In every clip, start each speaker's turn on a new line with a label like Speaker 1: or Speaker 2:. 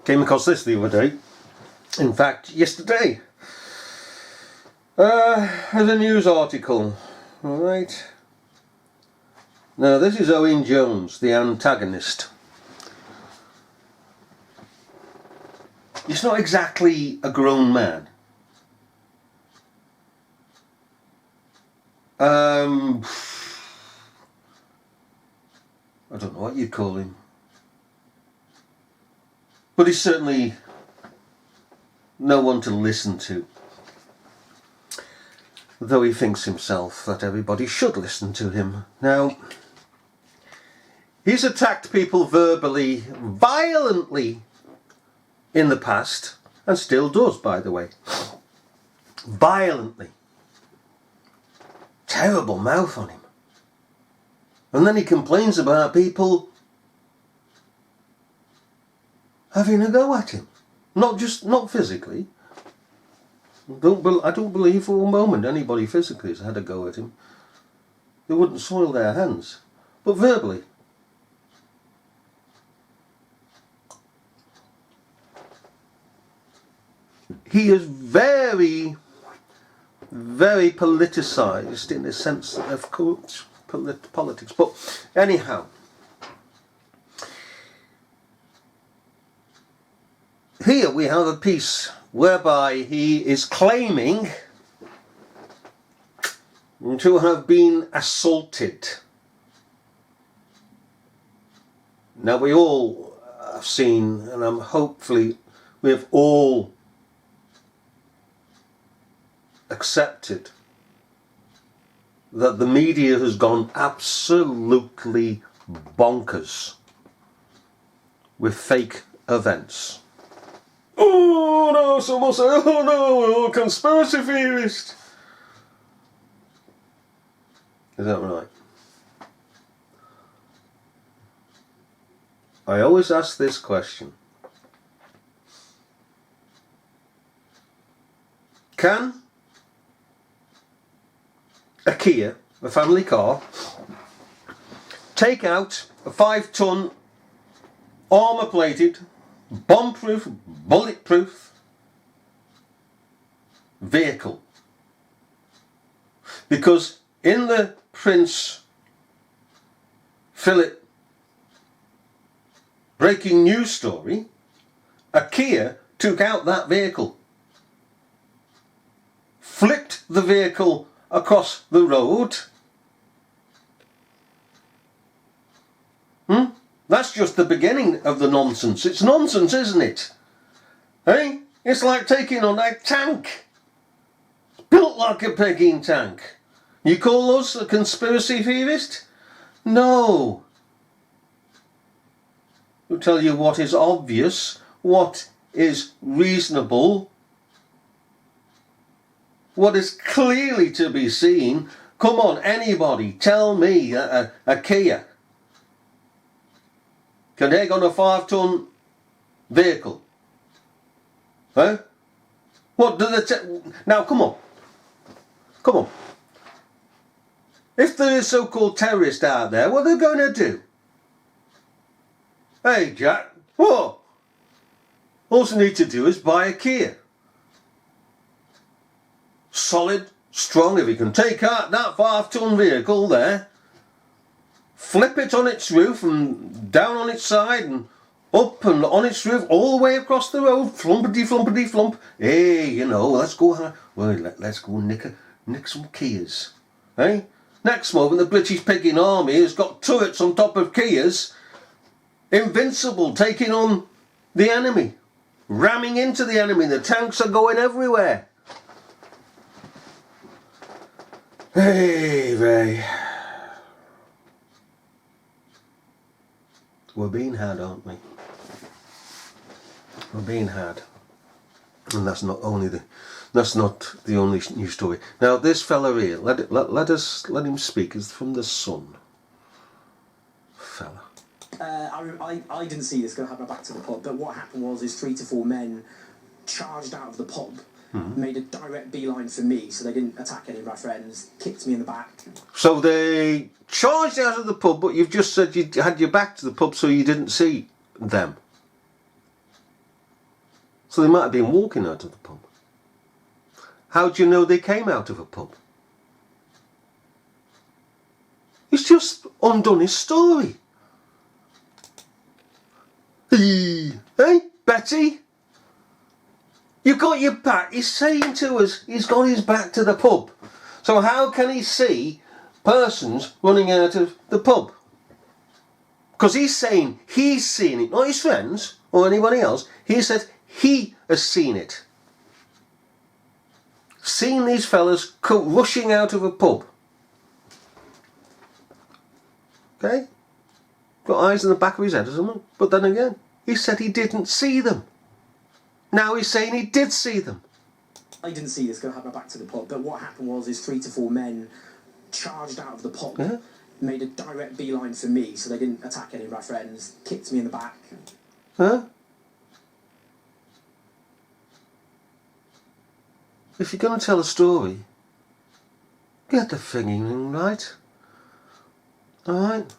Speaker 1: Came across this the other day. In fact, yesterday. As a news article. Alright. Now this is Owen Jones, the antagonist. He's not exactly a grown man. I don't know what you'd call him. But he's certainly no one to listen to. Though he thinks himself that everybody should listen to him. Now, he's attacked people verbally, violently in the past, and still does, by the way. Violently. Terrible mouth on him. And then he complains about people having a go at him. Not physically. I don't believe for a moment anybody physically has had a go at him. They wouldn't soil their hands. But verbally. He is very, very politicised in the sense of politics. But anyhow, here we have a piece whereby he is claiming to have been assaulted. Now we all have seen, and hopefully we have all accepted that the media has gone absolutely bonkers with fake events. Oh no, someone say, oh no, conspiracy theorist. Is that right? I always ask this question. Can a Kia, a family car, take out a 5-ton armour-plated, bomb-proof, bulletproof vehicle? Because in the Prince Philip breaking news story, a Kia took out that vehicle, flipped the vehicle across the road. That's just the beginning of the nonsense. It's nonsense, isn't it? Hey? It's like taking on a tank. Built like a pegging tank. You call us a conspiracy theorist? No. We'll tell you what is obvious, what is reasonable, what is clearly to be seen. Come on, anybody, tell me a Kia can take on a 5-ton vehicle? Huh? What do they now, come on. Come on. If there is so-called terrorists out there, what are they going to do? Hey, Jack, what? All you need to do is buy a Kia. Solid, strong. If you can take out that 5-ton vehicle there, flip it on its roof and down on its side and up and on its roof all the way across the road, flumpity flumpity flump. Hey, you know, let's go. Well, let's go nick some Kias. Hey, next moment the British Pigging Army has got turrets on top of Kias, invincible, taking on the enemy, ramming into the enemy. The tanks are going everywhere. Hey, Ray. We're being had, aren't we? We're being had. And that's not the only news story. Now this fella here, let him speak. It's from the Sun. Fella.
Speaker 2: I didn't see this going to happen back to the pub, but what happened was 3 to 4 men charged out of the pub, made a direct beeline for me, so they didn't attack any of my friends, kicked me in the back.
Speaker 1: So they charged out of the pub, but you've just said you had your back to the pub so you didn't see them. So they might have been walking out of the pub. How do you know they came out of a pub? He's just undone his story. Hey, Betty? You got your back. He's saying to us he's got his back to the pub. So how can he see persons running out of the pub? Because he's saying he's seen it, not his friends or anybody else. He said he has seen it. Seen these fellas rushing out of a pub. Okay? Got eyes in the back of his head or something. But then again, he said he didn't see them. Now he's saying he did see them.
Speaker 2: I didn't see this, going to have my back to the pub, but what happened was 3 to 4 men charged out of the pub, made a direct beeline for me, so they didn't attack any of my friends, kicked me in the back.
Speaker 1: Huh? If you're going to tell a story, get the thing right. Alright?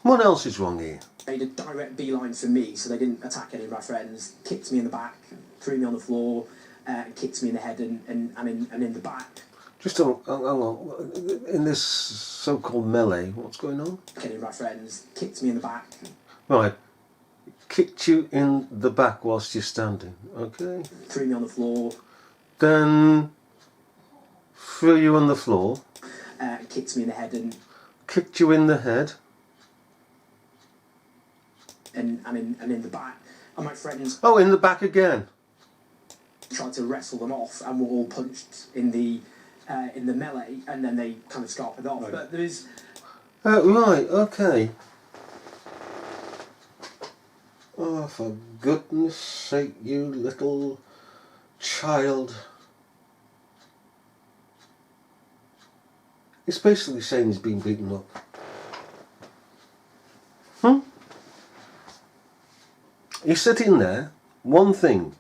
Speaker 1: What else is wrong here?
Speaker 2: Made a direct beeline for me, so they didn't attack any of my friends, kicked me in the back, threw me on the floor, kicked me in the head and in the back.
Speaker 1: Just hang on, in this so-called melee, what's going on?
Speaker 2: Any of my friends, kicked me in the back.
Speaker 1: Right, kicked you in the back whilst you're standing, okay?
Speaker 2: Threw me on the floor.
Speaker 1: Then threw you on the floor.
Speaker 2: Kicked me in the head and...
Speaker 1: Kicked you in the head.
Speaker 2: And in the back. And my friends...
Speaker 1: Oh, in the back again.
Speaker 2: Tried to wrestle them off and were all punched in the melee, and then they kind of scarpered off. Right. But there is...
Speaker 1: right, okay. Oh, for goodness sake, you little child. It's basically saying he's been beaten up. He's sitting there, one thing.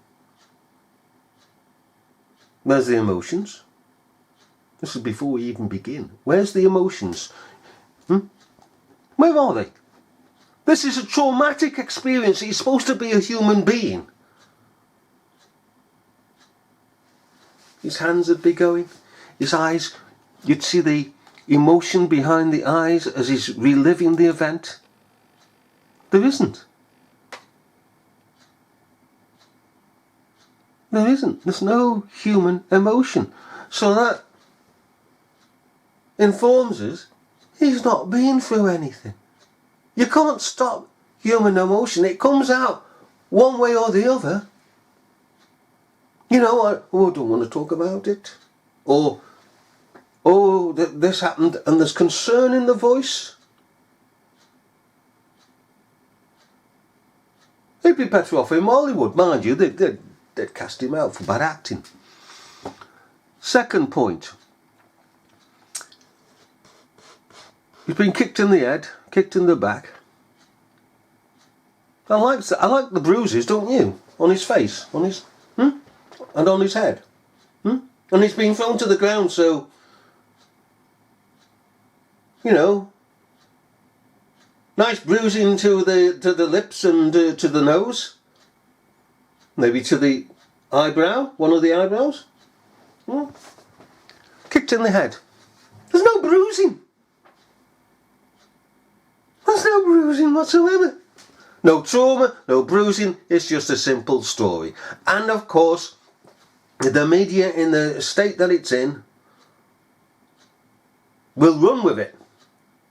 Speaker 1: Where's the emotions? This is before we even begin. Where's the emotions? Where are they? This is a traumatic experience. He's supposed to be a human being. His hands would be going. His eyes, you'd see the emotion behind the eyes as he's reliving the event. There isn't. There isn't. There's no human emotion. So that informs us he's not been through anything. You can't stop human emotion. It comes out one way or the other. You know, I don't want to talk about it. Or, this happened and there's concern in the voice. He'd be better off in Hollywood, mind you. They'd cast him out for bad acting. Second point. He's been kicked in the head, kicked in the back. I like the bruises, don't you? On his face, on his and on his head. And he's been thrown to the ground, so you know, nice bruising to the lips and to the nose. Maybe to the eyebrow, one of the eyebrows. Kicked in the head. There's no bruising. There's no bruising whatsoever. No trauma, no bruising. It's just a simple story. And of course, the media in the state that it's in will run with it.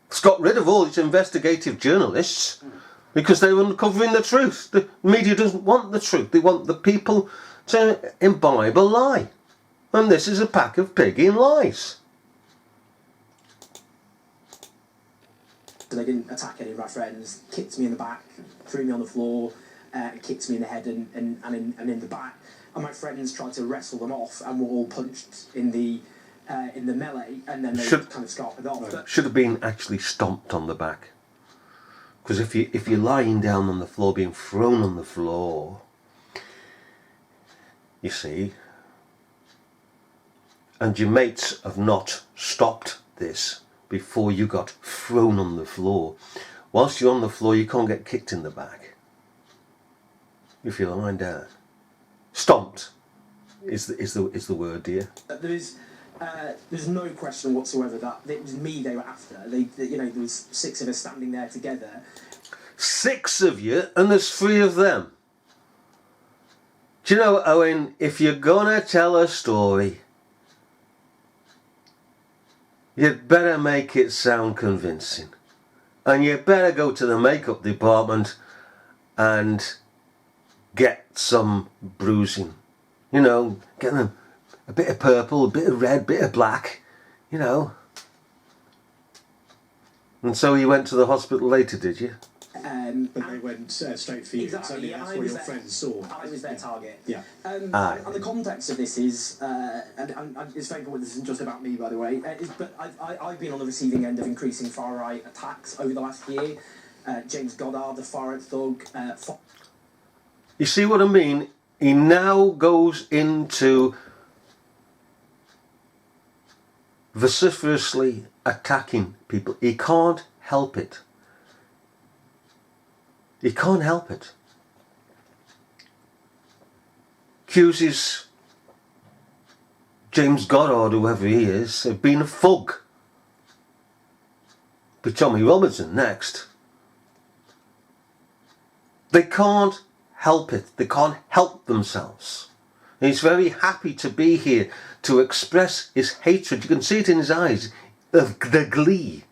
Speaker 1: It's got rid of all its investigative journalists. Because they're uncovering the truth. The media doesn't want the truth. They want the people to imbibe a lie. And this is a pack of pigging lies.
Speaker 2: They didn't attack any of my friends, kicked me in the back, threw me on the floor, kicked me in the head and in the back. And my friends tried to wrestle them off and were all punched in the melee, and then they kind of scarpered off.
Speaker 1: Should have been actually stomped on the back. Because if you're lying down on the floor, being thrown on the floor, you see, and your mates have not stopped this before you got thrown on the floor. Whilst you're on the floor, you can't get kicked in the back. if you're lying down. Stomped is the word, dear.
Speaker 2: There's no question whatsoever that it was me they were after. There was 6 of us standing there together.
Speaker 1: 6 of you, and there's 3 of them. Do you know, Owen, if you're gonna tell a story, you'd better make it sound convincing. And you better go to the makeup department and get some bruising. You know, get them a bit of purple, a bit of red, a bit of black, you know. And so you went to the hospital later, did you?
Speaker 3: But they went straight for you.
Speaker 2: Exactly.
Speaker 3: That's what your friends saw.
Speaker 2: I was their target.
Speaker 3: Yeah.
Speaker 2: And the context of this is, and it's very important, this isn't just about me, by the way, but I've been on the receiving end of increasing far-right attacks over the last year. James Goddard, the far-right thug.
Speaker 1: You see what I mean? He now goes into vociferously attacking people. He can't help it. He can't help it. Accuses James Goddard, whoever he is, of being a thug. But Tommy Robinson next. They can't help it. They can't help themselves. And he's very happy to be here to express his hatred. You can see it in his eyes, of the glee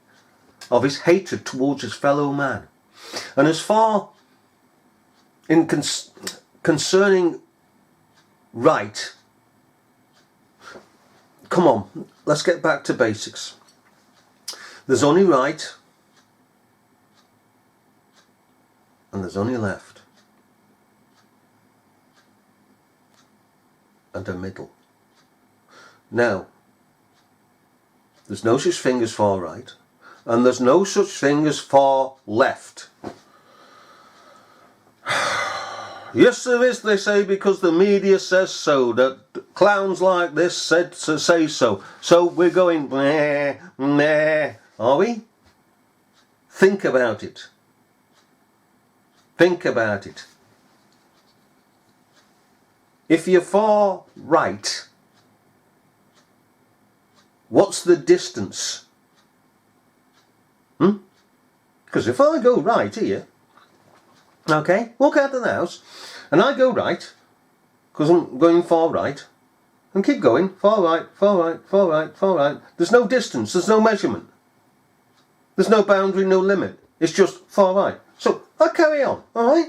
Speaker 1: of his hatred towards his fellow man. And as far in concerning right, come on, let's get back to basics. There's only right and there's only left and a middle. Now, there's no such thing as far right and there's no such thing as far left. Yes, there is, they say, because the media says so, that clowns like this said to say so. So we're going, meh, meh, are we? Think about it. Think about it. If you're far right, what's the distance? Because if I go right here, okay, walk out of the house, and I go right, because I'm going far right, and keep going, far right, far right, far right, far right. There's no distance, there's no measurement. There's no boundary, no limit. It's just far right. So I carry on, alright?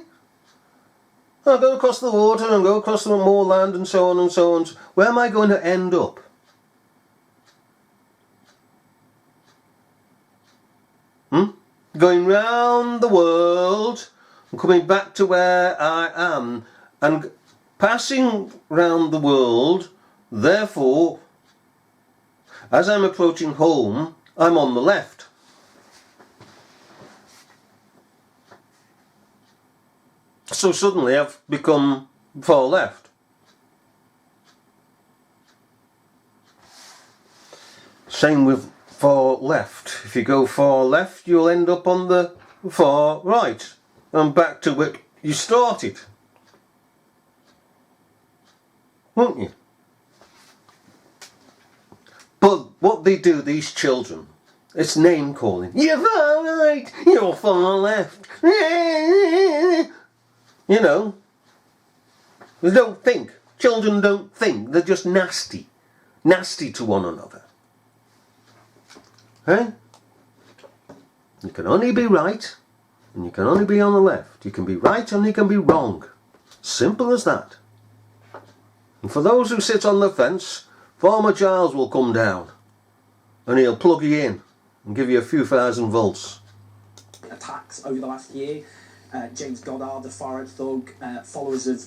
Speaker 1: I go across the water and go across the moorland and so on and so on. Where am I going to end up? Going round the world and coming back to where I am and passing round the world. Therefore, as I'm approaching home, I'm on the left. So suddenly I've become far left. Same with far left. If you go far left, you'll end up on the far right. And back to where you started. Won't you? But what they do, these children, it's name calling. You're far right, you're far left. You know, they don't think. Children don't think. They're just nasty. Nasty to one another. Eh? You can only be right and you can only be on the left. You can be right and you can be wrong. Simple as that. And for those who sit on the fence, Farmer Giles will come down and he'll plug you in and give you a few thousand volts.
Speaker 2: Attacks over the last year. James Goddard, the far-right thug, followers of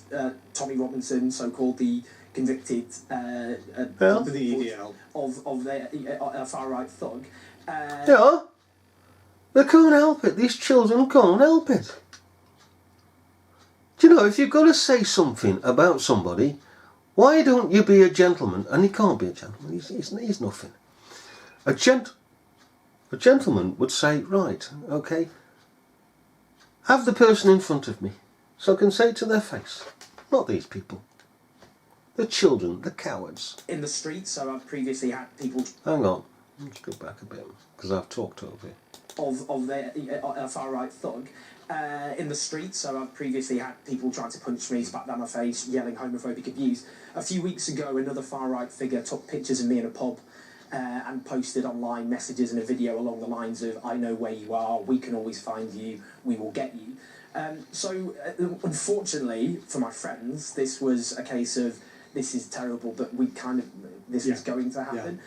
Speaker 2: Tommy Robinson, so-called the convicted
Speaker 3: the EDL
Speaker 2: of the far-right thug.
Speaker 1: Yeah, they can't help it. These children can't help it. Do you know, if you've got to say something about somebody, why don't you be a gentleman? And he can't be a gentleman. He's nothing. A gentleman would say, right, okay, have the person in front of me. So I can say it to their face, not these people. The children, the cowards.
Speaker 2: In the street, so I've previously had people
Speaker 1: Hang on, let's go back a bit, because I've talked over you.
Speaker 2: of their a far right thug in the street. So I've previously had people trying to punch me, spat down my face, yelling homophobic abuse. A few weeks ago, another far right figure took pictures of me in a pub and posted online messages and a video along the lines of "I know where you are. We can always find you. We will get you." So unfortunately for my friends, this was a case of this is terrible, but this is going to happen.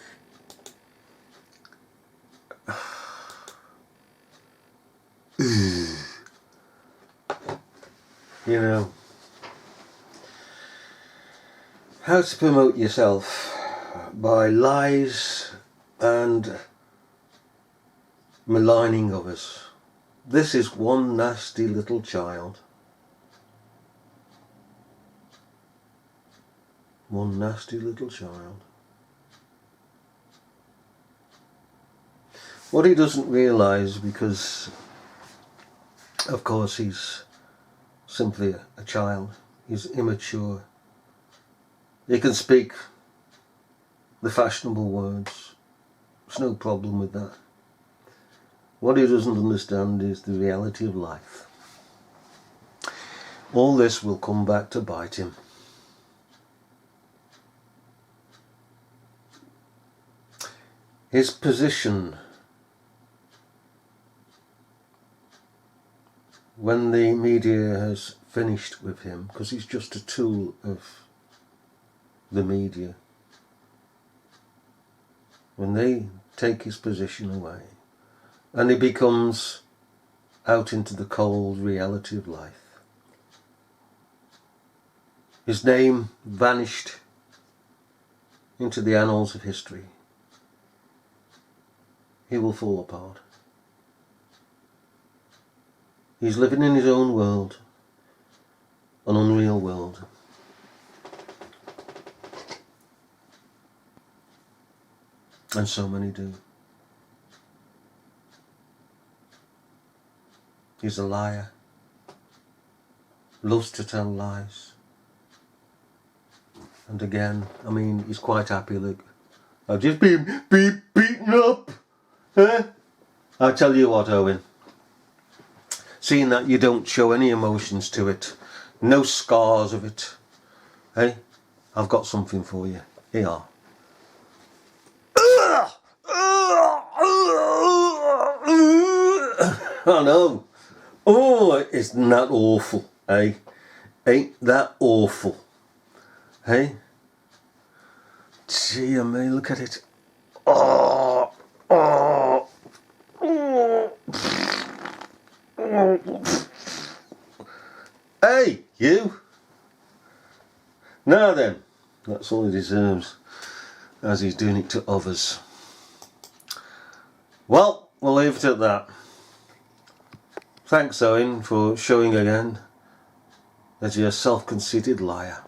Speaker 1: You know, how to promote yourself by lies and maligning others. This is one nasty little child. One nasty little child. What he doesn't realise, because of course he's simply a child, he's immature, he can speak the fashionable words, there's no problem with that. What he doesn't understand is the reality of life. All this will come back to bite him. His position when the media has finished with him, because he's just a tool of the media, when they take his position away and he becomes out into the cold reality of life, his name vanished into the annals of history, he will fall apart. He's living in his own world, an unreal world. And so many do. He's a liar, loves to tell lies. And again, I mean, he's quite happy, look. I've just been beaten up. Huh? I tell you what, Owen. Seeing that you don't show any emotions to it, no scars of it, hey, I've got something for you. Here you are. I know. Oh, isn't that awful, eh? Ain't that awful? Hey? Gee, I mean, look at it. Oh, oh, oh. Hey, you! Now then, that's all he deserves, as he's doing it to others. Well, we'll leave it at that. Thanks, Owen, for showing again that you're a self-conceited liar.